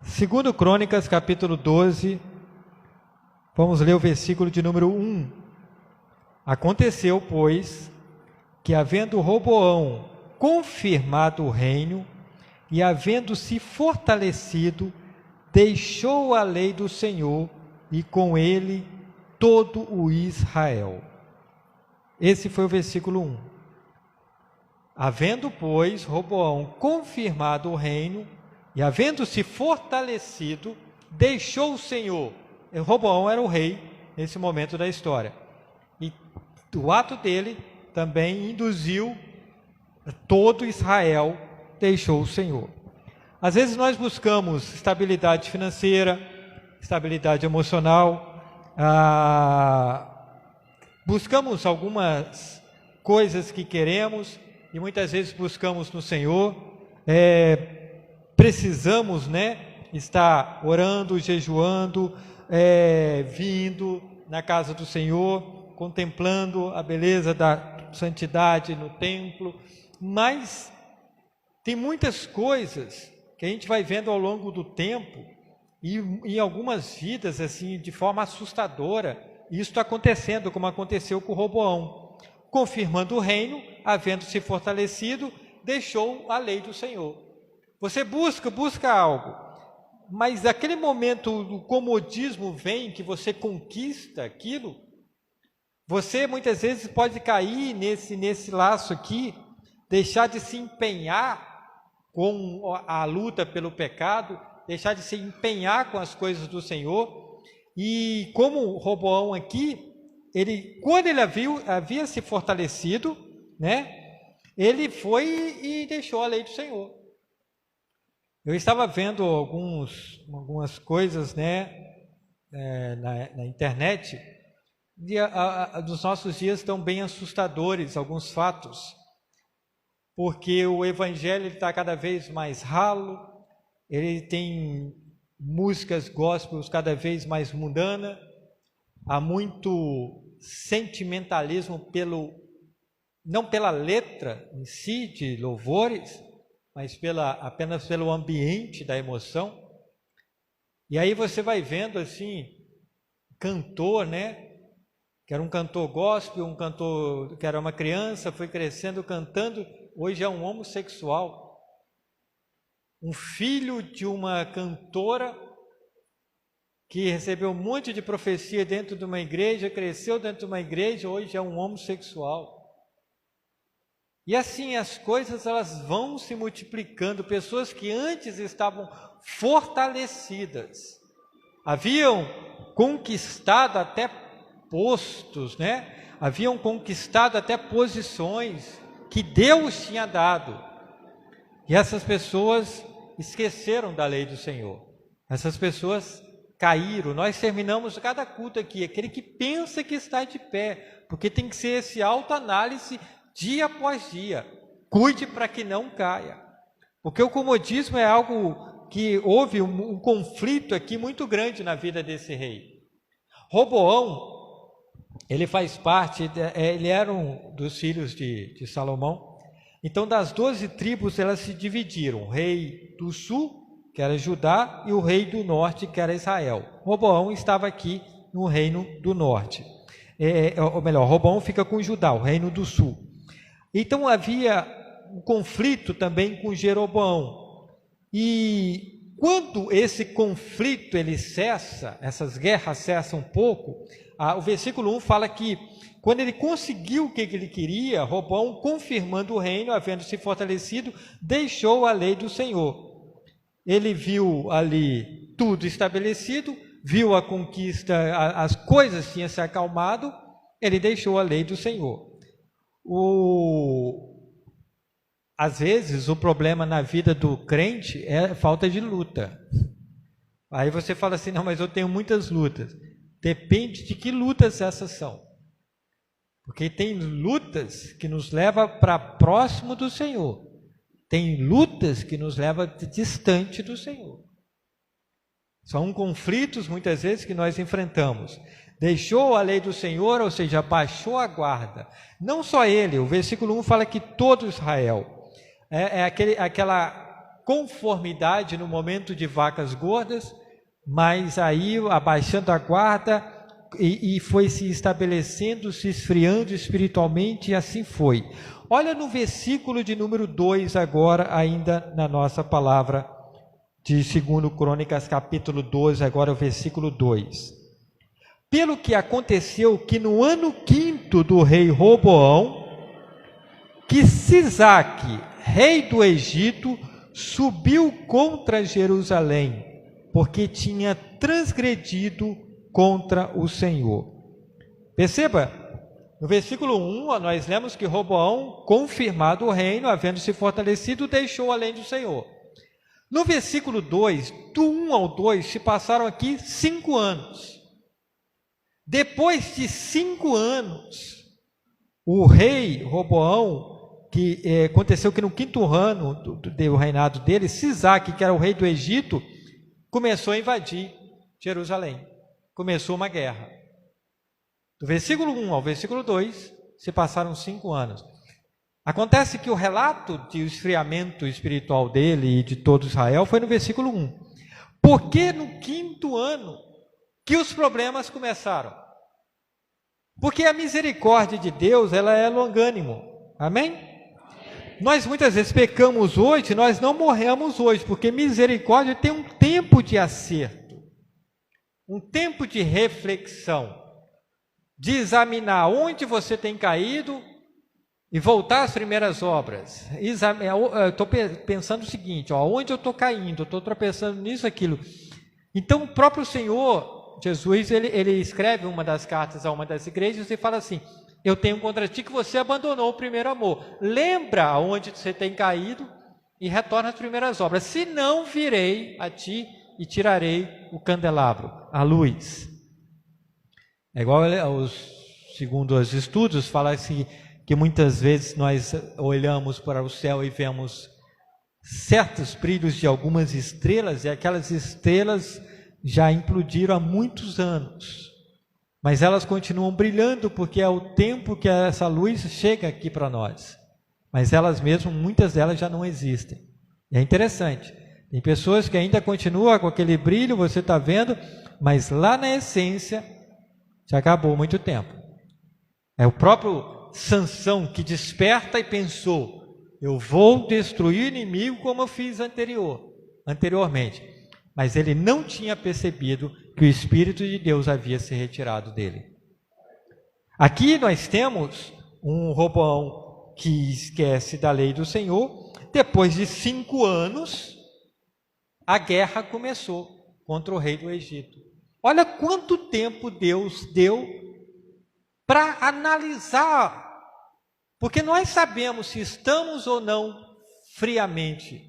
Segundo Crônicas, capítulo 12, vamos ler o versículo de número 1. Aconteceu, pois, que havendo Roboão confirmado o reino e havendo se fortalecido, deixou a lei do Senhor e com ele todo o Israel. Esse foi o versículo 1. Havendo, pois, Roboão confirmado o reino e havendo se fortalecido, deixou o Senhor. Roboão era o rei nesse momento da história. E o ato dele também induziu todo Israel, deixou o Senhor. Às vezes nós buscamos estabilidade financeira, estabilidade emocional, buscamos algumas coisas que queremos e muitas vezes buscamos no Senhor. Precisamos, estar orando, jejuando, vindo na casa do Senhor, contemplando a beleza da santidade no templo, mas tem muitas coisas que a gente vai vendo ao longo do tempo e em algumas vidas assim de forma assustadora. Isso está acontecendo, como aconteceu com Roboão, confirmando o reino, havendo se fortalecido, deixou a lei do Senhor. Você busca algo, mas aquele momento do comodismo vem, que você conquista aquilo, você muitas vezes pode cair nesse laço aqui, deixar de se empenhar com a luta pelo pecado, deixar de se empenhar com as coisas do Senhor. E como Roboão aqui, quando ele havia se fortalecido, ele foi e deixou a lei do Senhor. Eu estava vendo algumas coisas na internet, e dos nossos dias estão bem assustadores, alguns fatos, porque o evangelho está cada vez mais ralo, ele tem músicas gospels cada vez mais mundanas, há muito sentimentalismo não pela letra em si de louvores, mas apenas pelo ambiente da emoção. E aí você vai vendo assim, cantor, que era um cantor gospel, um cantor que era uma criança, foi crescendo cantando, hoje é um homossexual. Um filho de uma cantora que recebeu um monte de profecia dentro de uma igreja, cresceu dentro de uma igreja, hoje é um homossexual. E assim as coisas elas vão se multiplicando. Pessoas que antes estavam fortalecidas, haviam conquistado até postos, haviam conquistado até posições que Deus tinha dado. E essas pessoas esqueceram da lei do Senhor. Essas pessoas caíram. Nós terminamos cada culto aqui, aquele que pensa que está de pé, porque tem que ser esse autoanálise dia após dia. Cuide para que não caia, porque o comodismo é algo que houve um conflito aqui muito grande na vida desse rei. Roboão, ele faz parte, ele era um dos filhos de Salomão. Então das 12 tribos elas se dividiram, o rei do sul, que era Judá, e o rei do norte, que era Israel. Roboão estava aqui no reino do norte, ou melhor, Roboão fica com Judá, o reino do sul. Então havia um conflito também com Jeroboão. E quando esse conflito ele cessa, essas guerras cessam um pouco, o versículo 1 fala que quando ele conseguiu o que ele queria, Roboão, confirmando o reino, havendo se fortalecido, deixou a lei do Senhor. Ele viu ali tudo estabelecido, viu a conquista, as coisas tinham se acalmado, ele deixou a lei do Senhor. Às vezes o problema na vida do crente é falta de luta. Aí você fala assim, não, mas eu tenho muitas lutas. Depende de que lutas essas são. Porque tem lutas que nos levam para próximo do Senhor. Tem lutas que nos levam distante do Senhor. São conflitos muitas vezes que nós enfrentamos. Deixou a lei do Senhor, ou seja, baixou a guarda. Não só ele, o versículo 1 fala que todo Israel. Aquela conformidade no momento de vacas gordas, mas aí abaixando a guarda e foi se estabelecendo, se esfriando espiritualmente, e assim foi. Olha no versículo de número 2 agora, ainda na nossa palavra de 2 Crônicas, capítulo 12, agora o versículo 2. Pelo que aconteceu que no ano 5º do rei Roboão, que Sisaque, rei do Egito, subiu contra Jerusalém, porque tinha transgredido contra o Senhor. Perceba, no versículo 1, nós lemos que Roboão, confirmado o reino, havendo se fortalecido, deixou além do Senhor. No versículo 2, do 1 ao 2, se passaram aqui 5 anos. Depois de 5 anos, o rei Roboão, que aconteceu que no 5º ano do reinado dele, Sisaque, que era o rei do Egito, começou a invadir Jerusalém. Começou uma guerra. Do versículo 1 ao versículo 2, se passaram 5 anos. Acontece que o relato de esfriamento espiritual dele e de todo Israel foi no versículo 1. Porque no 5º ano que os problemas começaram. Porque a misericórdia de Deus, ela é longânimo. Amém? Nós muitas vezes pecamos hoje, nós não morremos hoje, porque misericórdia tem um tempo de acerto, um tempo de reflexão, de examinar onde você tem caído e voltar às primeiras obras. Eu estou pensando o seguinte, onde eu estou caindo, eu estou tropeçando nisso, aquilo. Então o próprio Senhor Jesus, ele escreve uma das cartas a uma das igrejas e fala assim: eu tenho contra ti que você abandonou o primeiro amor. Lembra onde você tem caído e retorna às primeiras obras. Se não, virei a ti e tirarei o candelabro, a luz. É igual segundo os estudos, fala assim, que muitas vezes nós olhamos para o céu e vemos certos brilhos de algumas estrelas, e aquelas estrelas já implodiram há muitos anos. Mas elas continuam brilhando porque é o tempo que essa luz chega aqui para nós. Mas elas mesmas, muitas delas já não existem. E é interessante. Tem pessoas que ainda continuam com aquele brilho, você está vendo, mas lá na essência já acabou muito tempo. É o próprio Sansão que desperta e pensou: eu vou destruir o inimigo como eu fiz anteriormente. Mas ele não tinha percebido que o Espírito de Deus havia se retirado dele. Aqui nós temos um Roboão que esquece da lei do Senhor. Depois de 5 anos, a guerra começou contra o rei do Egito. Olha quanto tempo Deus deu para analisar, porque nós sabemos se estamos ou não friamente,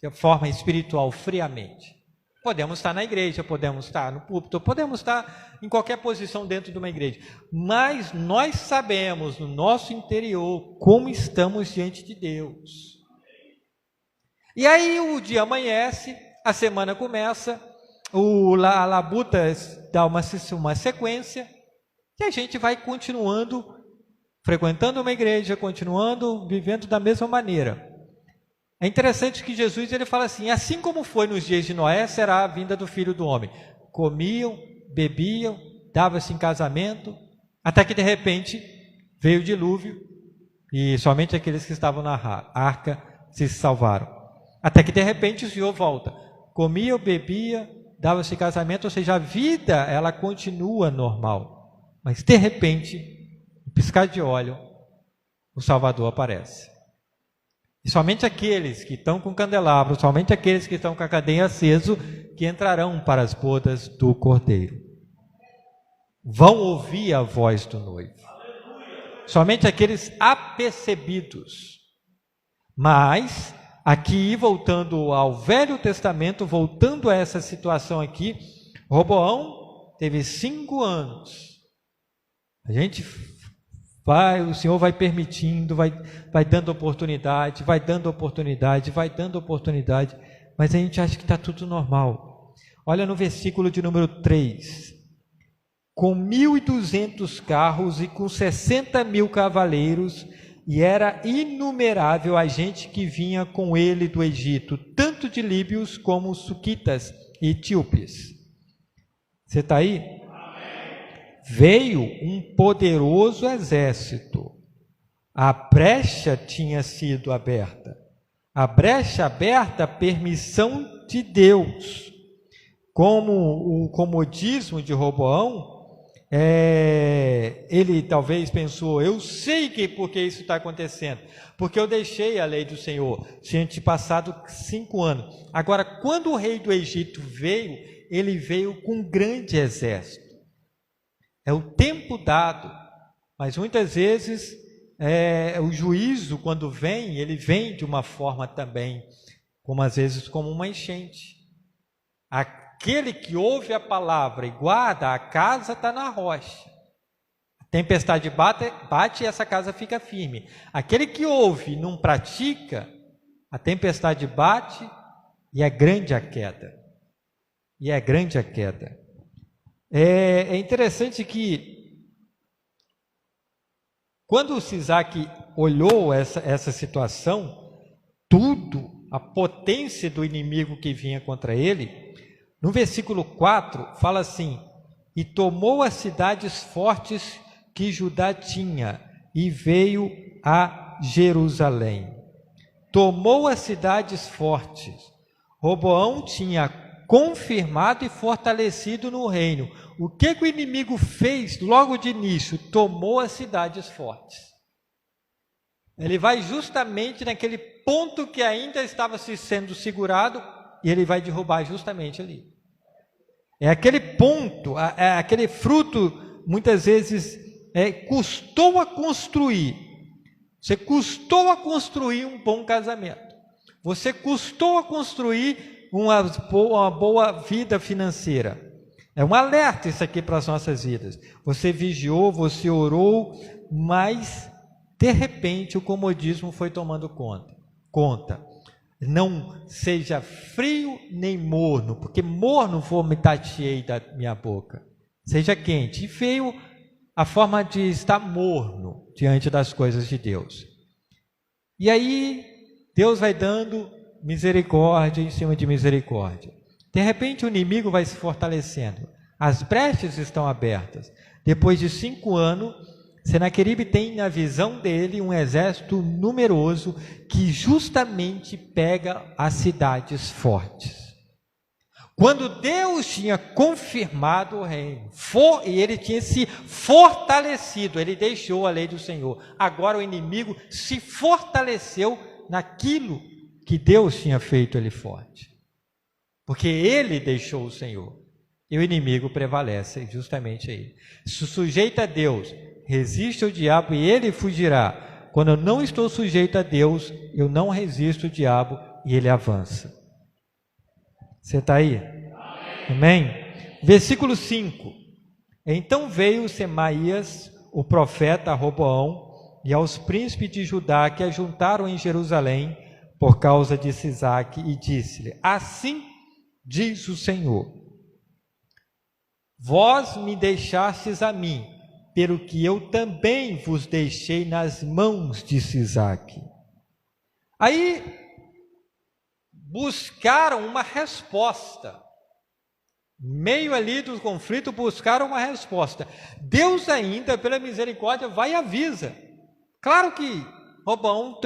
de forma espiritual, friamente. Podemos estar na igreja, podemos estar no púlpito, podemos estar em qualquer posição dentro de uma igreja, mas nós sabemos no nosso interior como estamos diante de Deus. E aí o dia amanhece, a semana começa, a labuta dá uma sequência, e a gente vai continuando, frequentando uma igreja, continuando vivendo da mesma maneira. É interessante que Jesus ele fala assim como foi nos dias de Noé, será a vinda do Filho do Homem. Comiam, bebiam, davam-se em casamento, até que de repente veio o dilúvio e somente aqueles que estavam na arca se salvaram. Até que de repente o Senhor volta. Comia, bebia, dava-se em casamento, ou seja, a vida ela continua normal. Mas de repente, um piscar de olho, o Salvador aparece. E somente aqueles que estão com candelabro, somente aqueles que estão com a cadeia aceso, que entrarão para as bodas do Cordeiro. Vão ouvir a voz do noivo. Somente aqueles apercebidos. Mas, aqui, voltando ao Velho Testamento, voltando a essa situação aqui, Roboão teve 5 anos. A gente o Senhor vai permitindo, vai dando oportunidade, vai dando oportunidade, mas a gente acha que está tudo normal. Olha no versículo de número 3. Com 1.200 carros e com 60.000 cavaleiros, e era inumerável a gente que vinha com ele do Egito, tanto tanto de líbios como suquitas e etíopes. Você está aí? Veio um poderoso exército. A brecha tinha sido aberta. A brecha aberta, permissão de Deus. Como o comodismo de Roboão, ele talvez pensou, eu sei por que isso está acontecendo, porque eu deixei a lei do Senhor, tinha passado 5 anos. Agora, quando o rei do Egito veio, ele veio com um grande exército. É o tempo dado, mas muitas vezes o juízo, quando vem, ele vem de uma forma também, como às vezes como uma enchente. Aquele que ouve a palavra e guarda, a casa está na rocha. A tempestade bate e essa casa fica firme. Aquele que ouve e não pratica, a tempestade bate e é grande a queda. E é grande a queda. É interessante que, quando o Sisaque olhou essa situação, tudo, a potência do inimigo que vinha contra ele, no versículo 4, fala assim: e tomou as cidades fortes que Judá tinha, e veio a Jerusalém. Tomou as cidades fortes. Roboão tinha confirmado e fortalecido no reino. O que o inimigo fez logo de início? Tomou as cidades fortes. Ele vai justamente naquele ponto que ainda estava sendo segurado, e ele vai derrubar justamente ali. É aquele ponto, aquele fruto, muitas vezes, custou a construir. Você custou a construir um bom casamento. Você custou a construir uma boa vida financeira. É um alerta isso aqui para as nossas vidas. Você vigiou, você orou, mas de repente o comodismo foi tomando conta. Não seja frio nem morno, porque morno vomitar-te-ei da minha boca. Seja quente. E veio a forma de estar morno diante das coisas de Deus. E aí Deus vai dando misericórdia em cima de misericórdia. De repente o inimigo vai se fortalecendo. As brechas estão abertas. Depois de 5 anos, Senaqueribe tem na visão dele um exército numeroso que justamente pega as cidades fortes. Quando Deus tinha confirmado o reino, e ele tinha se fortalecido, ele deixou a lei do Senhor. Agora o inimigo se fortaleceu naquilo que Deus tinha feito ele forte. Porque ele deixou o Senhor. E o inimigo prevalece justamente aí. Se sujeita a Deus, resiste ao diabo e ele fugirá. Quando eu não estou sujeito a Deus, eu não resisto ao diabo e ele avança. Você está aí? Amém? Versículo 5. Então veio Semaías, o profeta, a Roboão, e aos príncipes de Judá que ajuntaram em Jerusalém por causa de Sisaque, e disse-lhe: assim diz o Senhor: vós me deixastes a mim, pelo que eu também vos deixei nas mãos de Sisaque. Aí buscaram uma resposta. Meio ali do conflito, buscaram uma resposta. Deus ainda, pela misericórdia, vai e avisa. Claro que Roboão,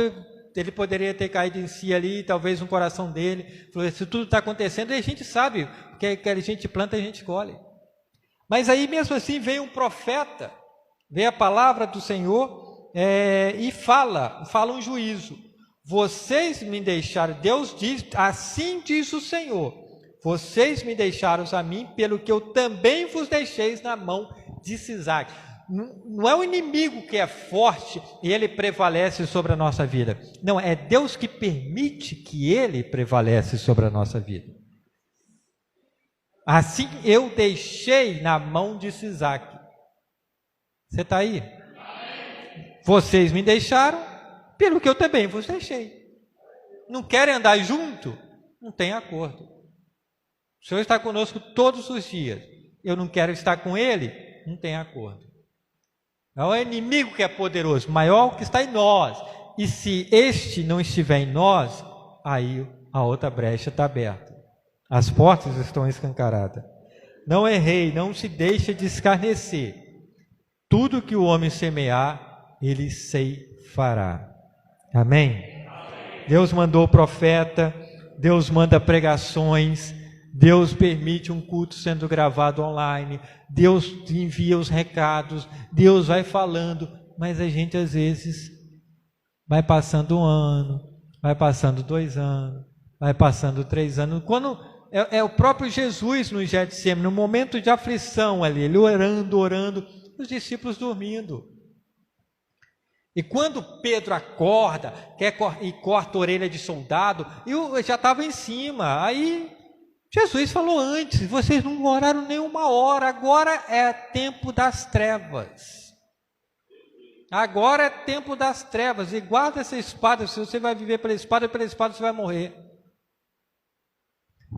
ele poderia ter caído em si ali, talvez no coração dele, falou: se tudo está acontecendo, e a gente sabe, que a gente planta, a gente colhe. Mas aí mesmo assim veio um profeta, veio a palavra do Senhor e fala um juízo. Vocês me deixaram, Deus diz, assim diz o Senhor, vocês me deixaram a mim, pelo que eu também vos deixei na mão de Sisaque. Não é o inimigo que é forte e ele prevalece sobre a nossa vida. Não, é Deus que permite que ele prevalece sobre a nossa vida. Assim eu deixei na mão de Sisaque. Você está aí? Vocês me deixaram, pelo que eu também vos deixei. Não querem andar junto? Não tem acordo. O Senhor está conosco todos os dias. Eu não quero estar com Ele? Não tem acordo. Não é o inimigo que é poderoso, maior que está em nós. E se este não estiver em nós, aí a outra brecha está aberta. As portas estão escancaradas. Não errei, não se deixe de escarnecer. Tudo que o homem semear, ele ceifará. Amém? Deus mandou o profeta, Deus manda pregações, Deus permite um culto sendo gravado online, Deus envia os recados, Deus vai falando, mas a gente às vezes vai passando um ano, vai passando 2 anos, vai passando 3 anos. Quando é o próprio Jesus no Getsemane, no momento de aflição ali, ele orando, os discípulos dormindo. E quando Pedro acorda, e corta a orelha de soldado, eu já estava em cima. Aí Jesus falou antes: vocês não oraram nem 1 hora, agora é tempo das trevas. Agora é tempo das trevas. E guarda essa espada, se você vai viver pela espada você vai morrer.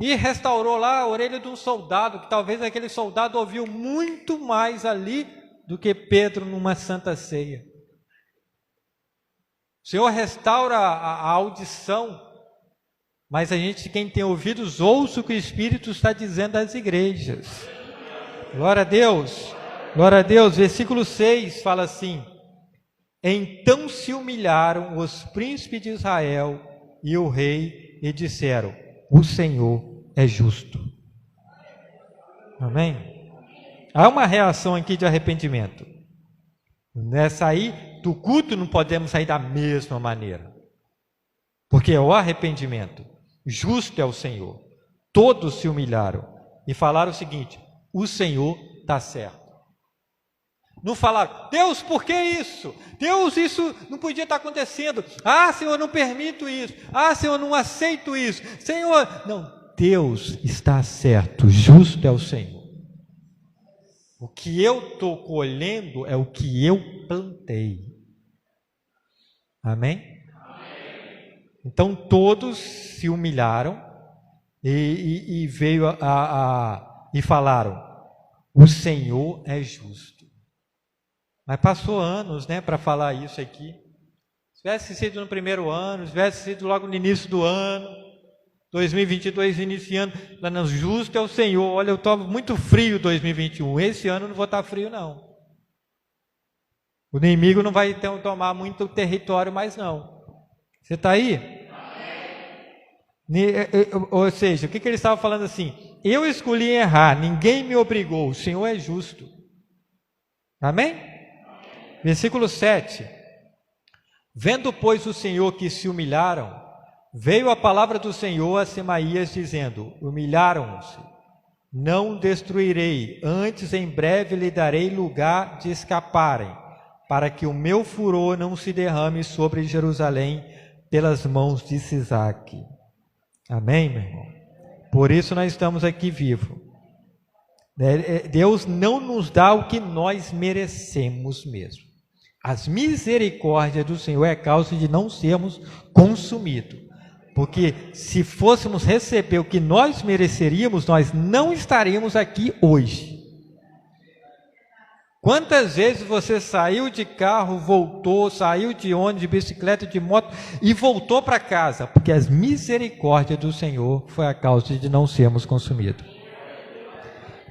E restaurou lá a orelha de um soldado, que talvez aquele soldado ouviu muito mais ali do que Pedro numa santa ceia. O Senhor restaura a audição, mas a gente, quem tem ouvidos, ouça o que o Espírito está dizendo às igrejas. Glória a Deus, glória a Deus. Versículo 6 fala assim: então se humilharam os príncipes de Israel e o rei, e disseram: o Senhor é justo. Amém? Há uma reação aqui de arrependimento. Nessa aí, do culto não podemos sair da mesma maneira, porque é o arrependimento. Justo é o Senhor. Todos se humilharam e falaram o seguinte: o Senhor está certo. Não falaram: Deus, por que isso? Deus, isso não podia estar acontecendo. Ah, Senhor, não permito isso. Ah, Senhor, não aceito isso. Senhor, não, Deus está certo, justo é o Senhor. O que eu estou colhendo é o que eu plantei. Amém? Então todos se humilharam e veio e falaram: o Senhor é justo. Mas passou anos, né, para falar isso aqui. Se tivesse sido no primeiro ano, se tivesse sido logo no início do ano, 2022 iniciando, falando: justo é o Senhor. Olha, eu estou muito frio 2021, esse ano eu não vou estar frio não. O inimigo não vai tomar muito território mais não. Você está aí? Ou seja, o que ele estava falando assim: eu escolhi errar, ninguém me obrigou, o Senhor é justo. Amém? Versículo 7. Vendo, pois, o Senhor que se humilharam, veio a palavra do Senhor a Semaías, dizendo: humilharam-se, não destruirei, antes em breve lhe darei lugar de escaparem, para que o meu furor não se derrame sobre Jerusalém pelas mãos de Sisaque. Amém, meu irmão? Por isso nós estamos aqui vivos. Deus não nos dá o que nós merecemos mesmo. As misericórdias do Senhor é causa de não sermos consumidos. Porque se fôssemos receber o que nós mereceríamos, nós não estaríamos aqui hoje. Quantas vezes você saiu de carro, voltou, saiu de ônibus, de bicicleta, de moto e voltou para casa? Porque as misericórdias do Senhor foi a causa de não sermos consumidos.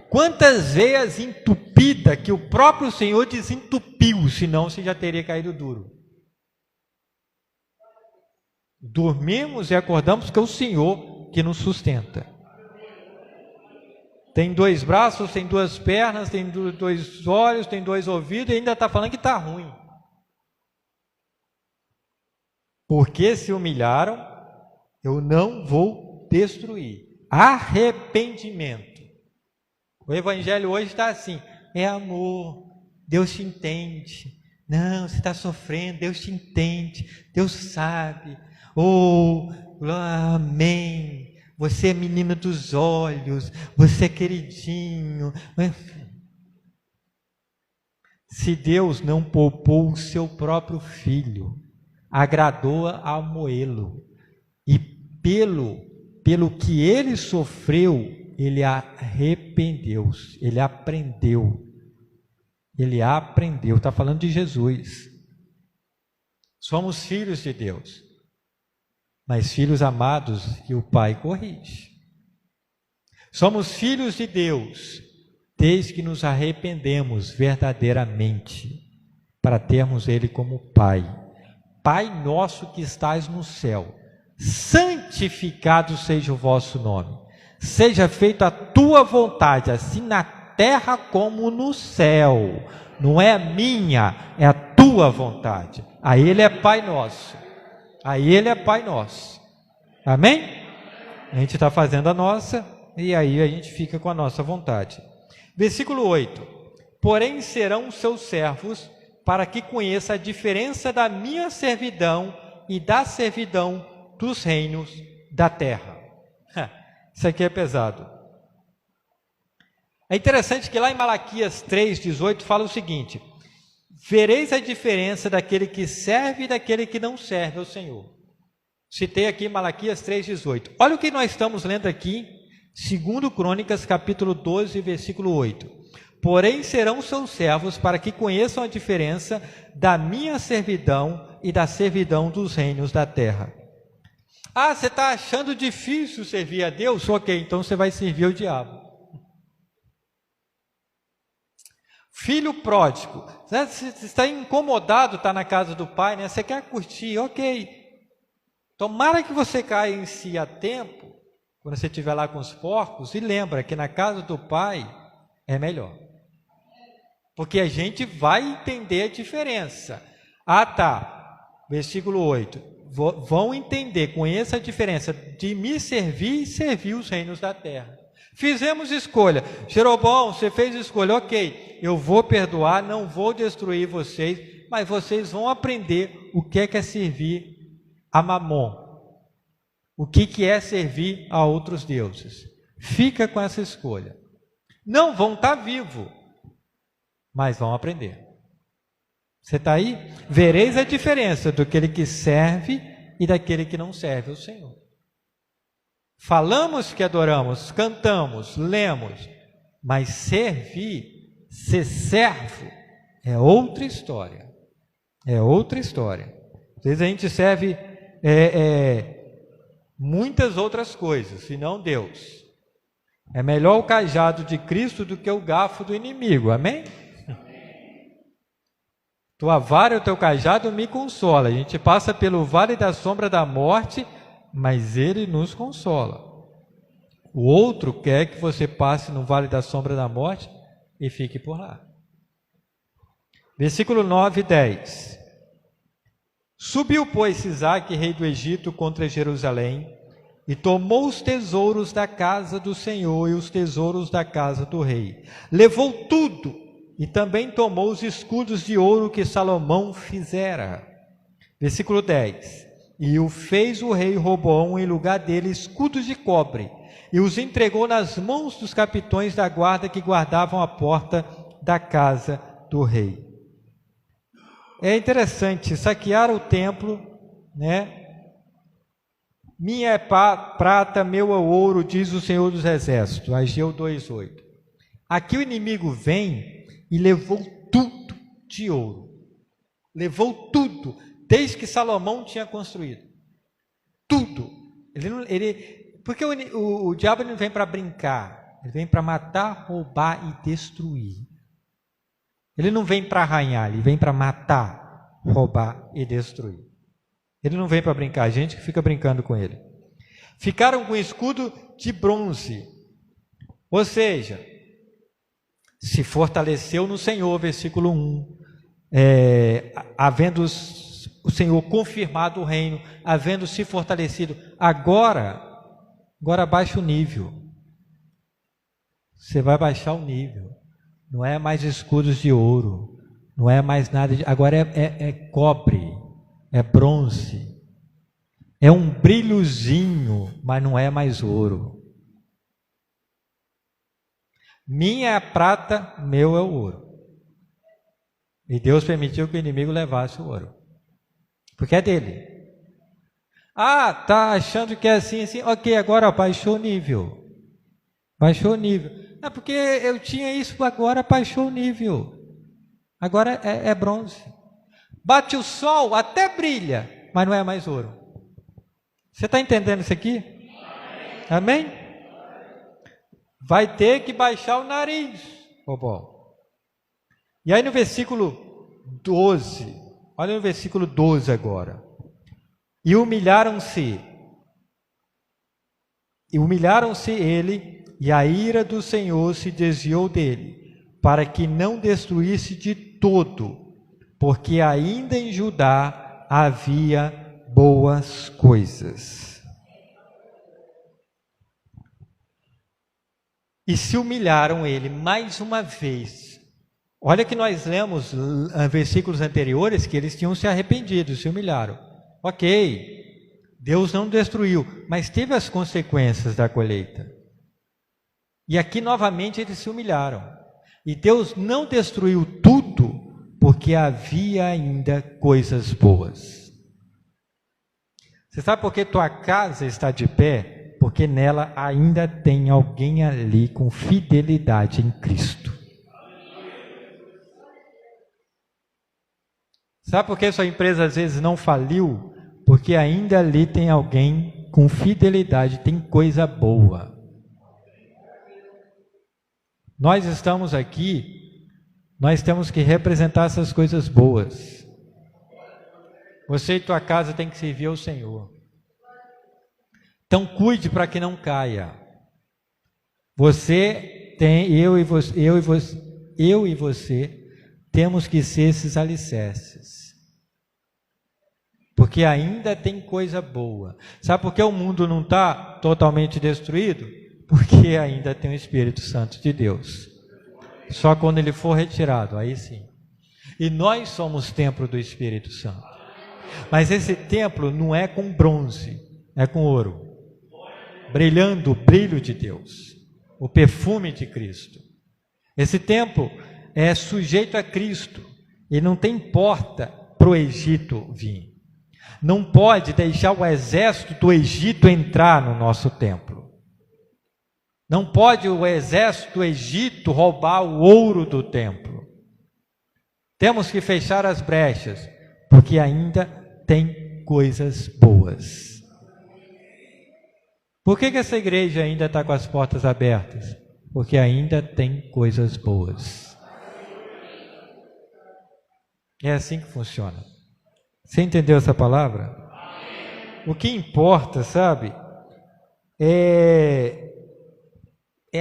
Quantas veias entupidas que o próprio Senhor desentupiu, senão você já teria caído duro. Dormimos e acordamos porque é o Senhor que nos sustenta. Tem 2 braços, tem 2 pernas, tem 2 olhos, tem 2 ouvidos e ainda está falando que está ruim. Porque se humilharam, eu não vou destruir. Arrependimento. O evangelho hoje está assim: é amor, Deus te entende. Não, você está sofrendo, Deus te entende, Deus sabe. Oh, amém. Você é menina dos olhos, você é queridinho. Se Deus não poupou o seu próprio filho, agradou a moê-lo, e pelo que ele sofreu, ele arrependeu-se, ele aprendeu, está falando de Jesus. Somos filhos de Deus. mas filhos amados que o Pai corrige. Somos filhos de Deus, desde que nos arrependemos verdadeiramente, para termos Ele como Pai. Pai nosso que estás no céu, santificado seja o vosso nome. Seja feita a tua vontade, assim na terra como no céu. Não é a minha, é a tua vontade. A Ele é Pai nosso. A Ele é Pai nosso. Amém? A gente está fazendo a nossa, e aí a gente fica com a nossa vontade. Versículo 8. Porém serão seus servos, para que conheça a diferença da minha servidão e da servidão dos reinos da terra. Isso aqui é pesado. É interessante que lá em Malaquias 3:18 fala o seguinte: vereis a diferença daquele que serve e daquele que não serve ao Senhor. Citei aqui Malaquias 3:18. Olha o que nós estamos lendo aqui, 2 Crônicas, capítulo 12, versículo 8. Porém serão seus servos, para que conheçam a diferença da minha servidão e da servidão dos reinos da terra. Ah, você está achando difícil servir a Deus? Ok, então você vai servir o diabo. Filho pródigo, você está incomodado, está na casa do pai, né? Você quer curtir, ok. Tomara que você caia em si a tempo, quando você estiver lá com os porcos, e lembra que na casa do pai é melhor. Porque a gente vai entender a diferença. Ah, tá. Versículo 8. Vão entender, conheça a diferença de me servir e servir os reinos da terra. Fizemos escolha. Jeroboão, você fez escolha. Ok, eu vou perdoar, não vou destruir vocês, mas vocês vão aprender o que é servir a Mamon. O que é servir a outros deuses. Fica com essa escolha. Não vão estar vivos, mas vão aprender. Você está aí? Vereis a diferença daquele que serve e daquele que não serve ao Senhor. Falamos que adoramos, cantamos, lemos, mas servir, ser servo, é outra história. É outra história. Às vezes a gente serve muitas outras coisas, senão Deus. É melhor o cajado de Cristo do que o garfo do inimigo, amém? Tua vara e o teu cajado me consola. A gente passa pelo vale da sombra da morte, mas Ele nos consola. O outro quer que você passe no vale da sombra da morte e fique por lá. Versículo 9 e 10. Subiu, pois, Sisaque, rei do Egito, contra Jerusalém, e tomou os tesouros da casa do Senhor e os tesouros da casa do rei. Levou tudo, e também tomou os escudos de ouro que Salomão fizera. Versículo 10. E o fez o rei Roboão em lugar dele escudos de cobre, e os entregou nas mãos dos capitões da guarda que guardavam a porta da casa do rei. É interessante, saquearam o templo, né? Minha é prata, meu é ouro, diz o Senhor dos Exércitos. Ageu 2:8. Aqui o inimigo vem e levou tudo de ouro. Levou tudo, desde que Salomão tinha construído. Tudo. Porque o diabo não vem para brincar, ele vem para matar, roubar e destruir. Ele não vem para arranhar, ele vem para matar, roubar e destruir. Ele não vem para brincar, a gente que fica brincando com ele. Ficaram com escudo de bronze, ou seja, se fortaleceu no Senhor, versículo 1, havendo o Senhor confirmado o reino, havendo se fortalecido, agora baixa o nível, você vai baixar o nível, não é mais escudos de ouro, não é mais nada, agora é cobre, é bronze, é um brilhozinho, mas não é mais ouro. Minha é a prata, meu é o ouro. E Deus permitiu que o inimigo levasse o ouro, porque é dele. Ah, tá achando que é assim, ok, agora baixou o nível. Baixou o nível. É porque eu tinha isso, agora baixou o nível. Agora é bronze. Bate o sol, até brilha, mas não é mais ouro. Você está entendendo isso aqui? Amém? Vai ter que baixar o nariz, Bobó. E aí no versículo 12, olha no versículo 12 agora. E humilharam-se ele, e a ira do Senhor se desviou dele, para que não destruísse de todo, porque ainda em Judá havia boas coisas. E se humilharam ele mais uma vez. Olha que nós lemos versículos anteriores que eles tinham se arrependido, se humilharam. Ok, Deus não destruiu, mas teve as consequências da colheita. E aqui novamente eles se humilharam. E Deus não destruiu tudo, porque havia ainda coisas boas. Você sabe por que tua casa está de pé? Porque nela ainda tem alguém ali com fidelidade em Cristo. Sabe por que sua empresa às vezes não faliu? Porque ainda ali tem alguém com fidelidade, tem coisa boa. Nós estamos aqui, nós temos que representar essas coisas boas. Você e tua casa tem que servir ao Senhor. Então cuide para que não caia. Você tem, eu e você temos que ser esses alicerces. Porque ainda tem coisa boa. Sabe por que o mundo não está totalmente destruído? Porque ainda tem o Espírito Santo de Deus. Só quando ele for retirado, aí sim. E nós somos templo do Espírito Santo. Mas esse templo não é com bronze, é com ouro. Brilhando o brilho de Deus. O perfume de Cristo. Esse templo é sujeito a Cristo. E não tem porta para o Egito vir. Não pode deixar o exército do Egito entrar no nosso templo. Não pode o exército do Egito roubar o ouro do templo. Temos que fechar as brechas, porque ainda tem coisas boas. Por que essa igreja ainda está com as portas abertas? Porque ainda tem coisas boas. É assim que funciona. Você entendeu essa palavra? O que importa, sabe, é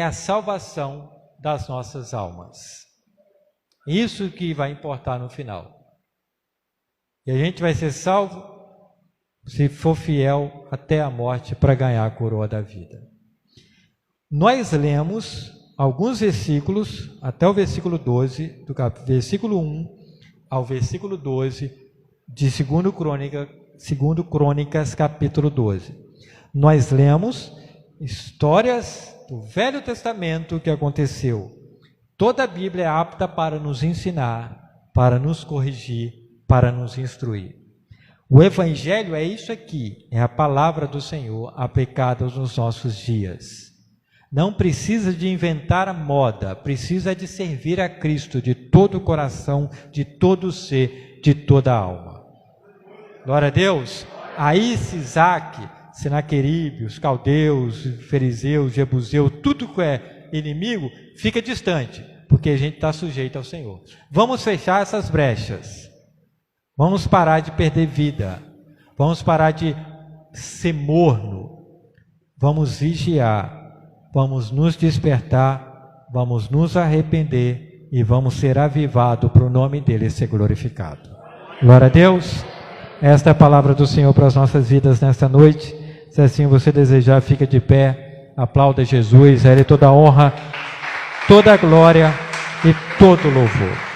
a salvação das nossas almas. Isso que vai importar no final. E a gente vai ser salvo se for fiel até a morte para ganhar a coroa da vida. Nós lemos alguns versículos, até o versículo 12, do versículo 1 ao versículo 12, de 2 Crônicas, capítulo 12. Nós lemos histórias do Velho Testamento que aconteceu. Toda a Bíblia é apta para nos ensinar, para nos corrigir, para nos instruir. O Evangelho é isso aqui, é a palavra do Senhor aplicada nos nossos dias. Não precisa de inventar a moda, precisa de servir a Cristo de todo o coração, de todo o ser, de toda a alma. Glória a Deus. Aí Isaac, Senaqueribe, os caldeus, fariseus, jebuseus, tudo que é inimigo, fica distante, porque a gente está sujeito ao Senhor. Vamos fechar essas brechas. Vamos parar de perder vida. Vamos parar de ser morno. Vamos vigiar. Vamos nos despertar. Vamos nos arrepender. E vamos ser avivados para o nome dele ser glorificado. Glória a Deus. Esta é a palavra do Senhor para as nossas vidas nesta noite. Se assim você desejar, fica de pé. Aplauda Jesus. A Ele toda a honra, toda a glória e todo o louvor.